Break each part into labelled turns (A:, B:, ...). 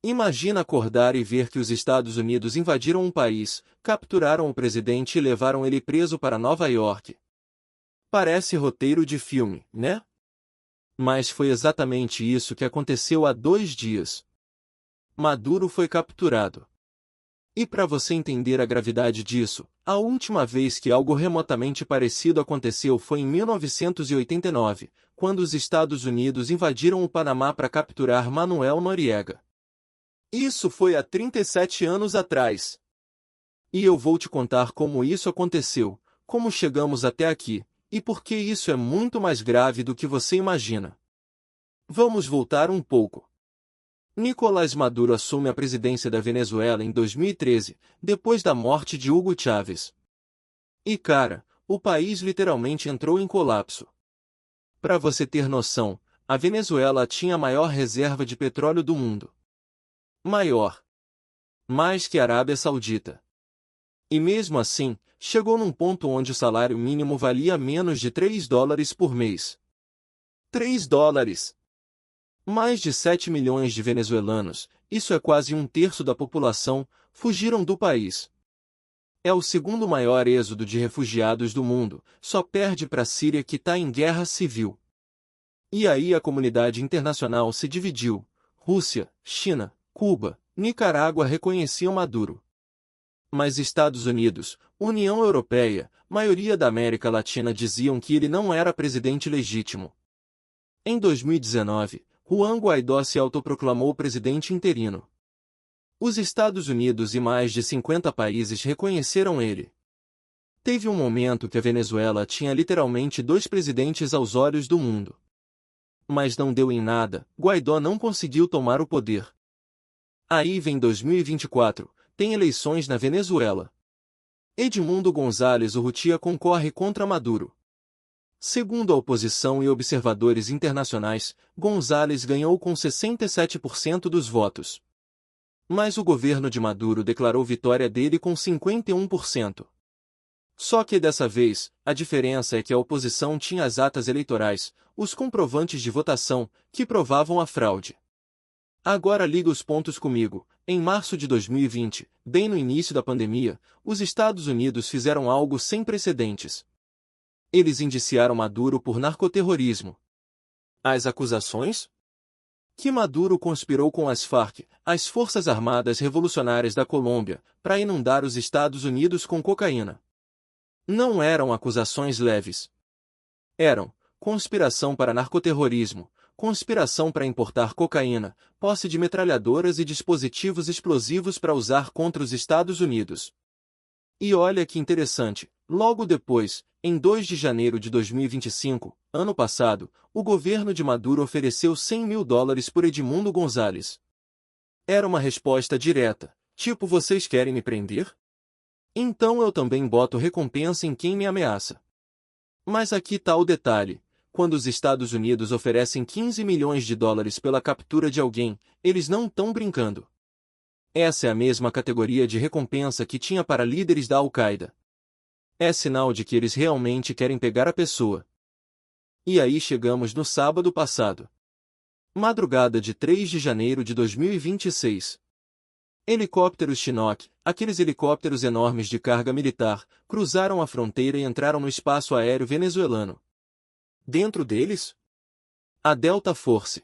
A: Imagina acordar e ver que os Estados Unidos invadiram um país, capturaram o presidente e levaram ele preso para Nova York. Parece roteiro de filme, né? Mas foi exatamente isso que aconteceu há 2 dias. Maduro foi capturado. E para você entender a gravidade disso, a última vez que algo remotamente parecido aconteceu foi em 1989, quando os Estados Unidos invadiram o Panamá para capturar Manuel Noriega. Isso foi há 37 anos atrás. E eu vou te contar como isso aconteceu, como chegamos até aqui, e por que isso é muito mais grave do que você imagina. Vamos voltar um pouco. Nicolás Maduro assume a presidência da Venezuela em 2013, depois da morte de Hugo Chávez. E cara, o país literalmente entrou em colapso. Para você ter noção, a Venezuela tinha a maior reserva de petróleo do mundo. Maior. Mais que a Arábia Saudita. E mesmo assim, chegou num ponto onde o salário mínimo valia menos de $3 por mês. $3! Mais de 7 milhões de venezuelanos, isso é quase 1/3 da população, fugiram do país. É o segundo maior êxodo de refugiados do mundo, só perde para a Síria que está em guerra civil. E aí a comunidade internacional se dividiu. Rússia, China, Cuba, Nicarágua reconheciam Maduro. Mas Estados Unidos, União Europeia, maioria da América Latina diziam que ele não era presidente legítimo. Em 2019, Juan Guaidó se autoproclamou presidente interino. Os Estados Unidos e mais de 50 países reconheceram ele. Teve um momento que a Venezuela tinha literalmente 2 presidentes aos olhos do mundo. Mas não deu em nada, Guaidó não conseguiu tomar o poder. Aí vem 2024, tem eleições na Venezuela. Edmundo González Urrutia concorre contra Maduro. Segundo a oposição e observadores internacionais, González ganhou com 67% dos votos. Mas o governo de Maduro declarou vitória dele com 51%. Só que dessa vez, a diferença é que a oposição tinha as atas eleitorais, os comprovantes de votação, que provavam a fraude. Agora liga os pontos comigo. Em março de 2020, bem no início da pandemia, os Estados Unidos fizeram algo sem precedentes. Eles indiciaram Maduro por narcoterrorismo. As acusações? Que Maduro conspirou com as Farc, as Forças Armadas Revolucionárias da Colômbia, para inundar os Estados Unidos com cocaína. Não eram acusações leves. Eram conspiração para narcoterrorismo, conspiração para importar cocaína, posse de metralhadoras e dispositivos explosivos para usar contra os Estados Unidos. E olha que interessante, logo depois, em 2 de janeiro de 2025, ano passado, o governo de Maduro ofereceu $100 mil por Edmundo González. Era uma resposta direta, tipo vocês querem me prender? Então eu também boto recompensa em quem me ameaça. Mas aqui tá o detalhe. Quando os Estados Unidos oferecem $15 milhões pela captura de alguém, eles não estão brincando. Essa é a mesma categoria de recompensa que tinha para líderes da Al-Qaeda. É sinal de que eles realmente querem pegar a pessoa. E aí chegamos no sábado passado. Madrugada de 3 de janeiro de 2026. Helicópteros Chinook, aqueles helicópteros enormes de carga militar, cruzaram a fronteira e entraram no espaço aéreo venezuelano. Dentro deles? A Delta Force.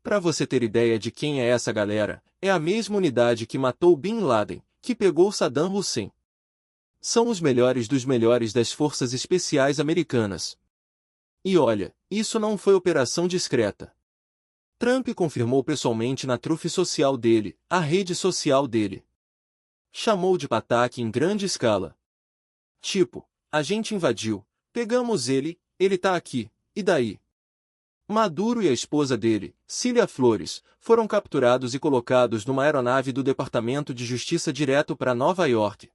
A: Para você ter ideia de quem é essa galera, é a mesma unidade que matou Bin Laden, que pegou Saddam Hussein. São os melhores dos melhores das forças especiais americanas. E olha, isso não foi operação discreta. Trump confirmou pessoalmente na Truth social dele, a rede social dele. Chamou de ataque em grande escala. Tipo, a gente invadiu, pegamos ele tá aqui, e daí? Maduro e a esposa dele, Cília Flores, foram capturados e colocados numa aeronave do Departamento de Justiça direto para Nova York.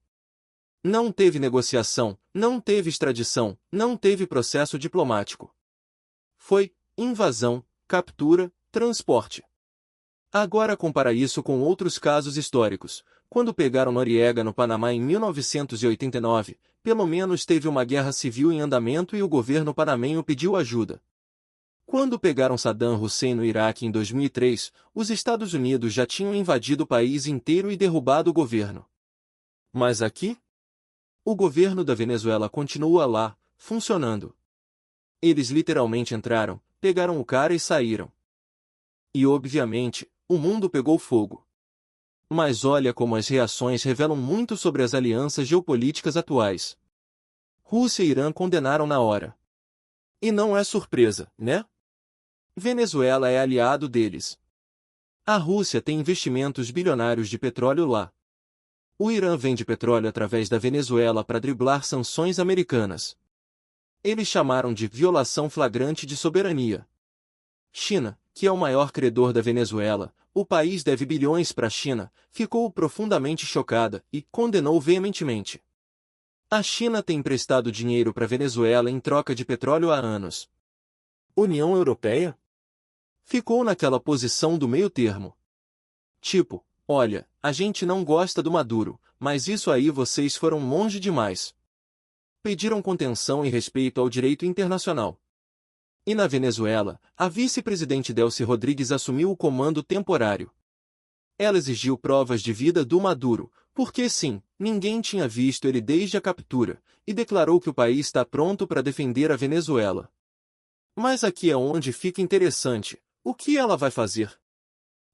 A: Não teve negociação, não teve extradição, não teve processo diplomático. Foi invasão, captura, transporte. Agora compara isso com outros casos históricos. Quando pegaram Noriega no Panamá em 1989, pelo menos teve uma guerra civil em andamento e o governo panamenho pediu ajuda. Quando pegaram Saddam Hussein no Iraque em 2003, os Estados Unidos já tinham invadido o país inteiro e derrubado o governo. Mas aqui? O governo da Venezuela continua lá, funcionando. Eles literalmente entraram, pegaram o cara e saíram. E obviamente, o mundo pegou fogo. Mas olha como as reações revelam muito sobre as alianças geopolíticas atuais. Rússia e Irã condenaram na hora. E não é surpresa, né? Venezuela é aliado deles. A Rússia tem investimentos bilionários de petróleo lá. O Irã vende petróleo através da Venezuela para driblar sanções americanas. Eles chamaram de violação flagrante de soberania. China, que é o maior credor da Venezuela, o país deve bilhões para a China, ficou profundamente chocada e condenou veementemente. A China tem emprestado dinheiro para a Venezuela em troca de petróleo há anos. União Europeia? Ficou naquela posição do meio termo. Tipo, olha, a gente não gosta do Maduro, mas isso aí vocês foram longe demais. Pediram contenção e respeito ao direito internacional. E na Venezuela, a vice-presidente Delcy Rodrigues assumiu o comando temporário. Ela exigiu provas de vida do Maduro, porque sim, ninguém tinha visto ele desde a captura, e declarou que o país está pronto para defender a Venezuela. Mas aqui é onde fica interessante. O que ela vai fazer?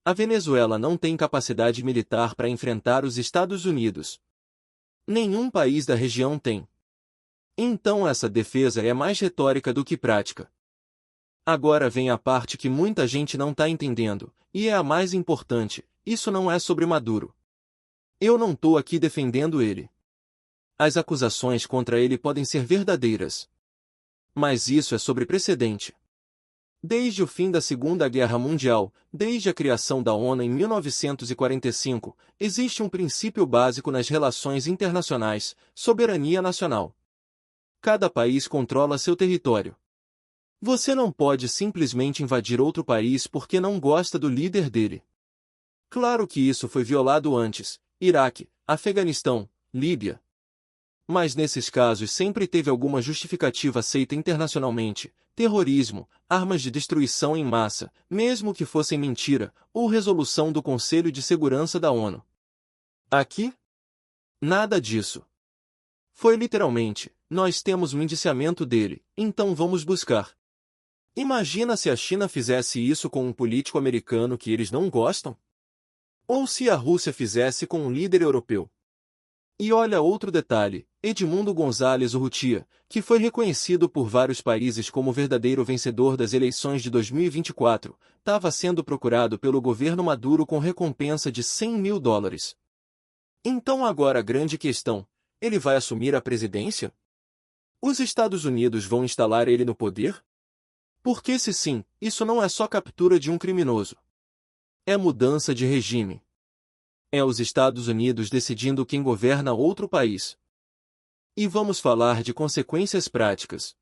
A: A Venezuela não tem capacidade militar para enfrentar os Estados Unidos. Nenhum país da região tem. Então essa defesa é mais retórica do que prática. Agora vem a parte que muita gente não está entendendo, e é a mais importante: isso não é sobre Maduro. Eu não estou aqui defendendo ele. As acusações contra ele podem ser verdadeiras. Mas isso é sobre precedente. Desde o fim da Segunda Guerra Mundial, desde a criação da ONU em 1945, existe um princípio básico nas relações internacionais: soberania nacional. Cada país controla seu território. Você não pode simplesmente invadir outro país porque não gosta do líder dele. Claro que isso foi violado antes: Iraque, Afeganistão, Líbia. Mas nesses casos sempre teve alguma justificativa aceita internacionalmente: terrorismo, armas de destruição em massa, mesmo que fossem mentira, ou resolução do Conselho de Segurança da ONU. Aqui? Nada disso. Foi literalmente: nós temos um indiciamento dele, então vamos buscar. Imagina se a China fizesse isso com um político americano que eles não gostam? Ou se a Rússia fizesse com um líder europeu? E olha outro detalhe: Edmundo González Urrutia, que foi reconhecido por vários países como o verdadeiro vencedor das eleições de 2024, estava sendo procurado pelo governo Maduro com recompensa de US$ 100 mil. Então agora a grande questão: ele vai assumir a presidência? Os Estados Unidos vão instalar ele no poder? Porque se sim, isso não é só captura de um criminoso. É mudança de regime. É os Estados Unidos decidindo quem governa outro país. E vamos falar de consequências práticas.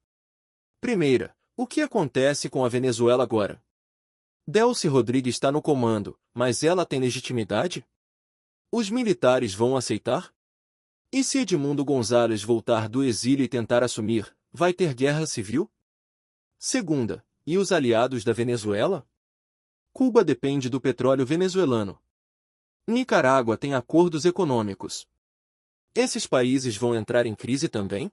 A: Primeira, o que acontece com a Venezuela agora? Delcy Rodrigues está no comando, mas ela tem legitimidade? Os militares vão aceitar? E se Edmundo González voltar do exílio e tentar assumir, vai ter guerra civil? Segunda, e os aliados da Venezuela? Cuba depende do petróleo venezuelano. Nicarágua tem acordos econômicos. Esses países vão entrar em crise também?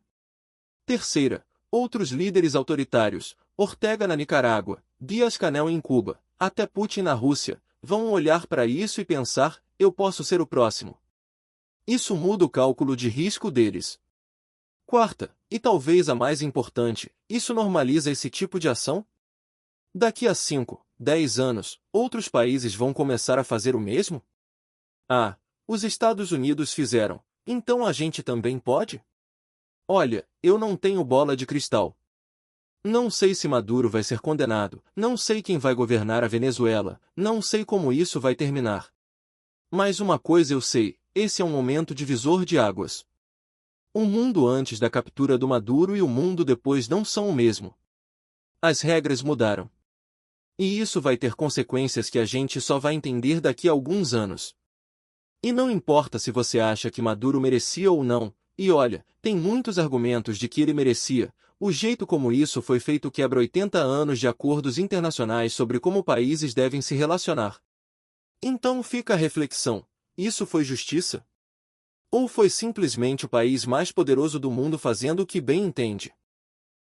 A: Terceira, outros líderes autoritários: Ortega na Nicarágua, Díaz-Canel em Cuba, até Putin na Rússia, vão olhar para isso e pensar: eu posso ser o próximo. Isso muda o cálculo de risco deles. Quarta, e talvez a mais importante, isso normaliza esse tipo de ação? Daqui a 5, 10 anos, outros países vão começar a fazer o mesmo? Ah, os Estados Unidos fizeram, então a gente também pode? Olha, eu não tenho bola de cristal. Não sei se Maduro vai ser condenado, não sei quem vai governar a Venezuela, não sei como isso vai terminar. Mas uma coisa eu sei: esse é um momento divisor de águas. O mundo antes da captura do Maduro e o mundo depois não são o mesmo. As regras mudaram. E isso vai ter consequências que a gente só vai entender daqui a alguns anos. E não importa se você acha que Maduro merecia ou não, e olha, tem muitos argumentos de que ele merecia: O jeito como isso foi feito quebra 80 anos de acordos internacionais sobre como países devem se relacionar. Então fica a reflexão: isso foi justiça? Ou foi simplesmente o país mais poderoso do mundo fazendo o que bem entende?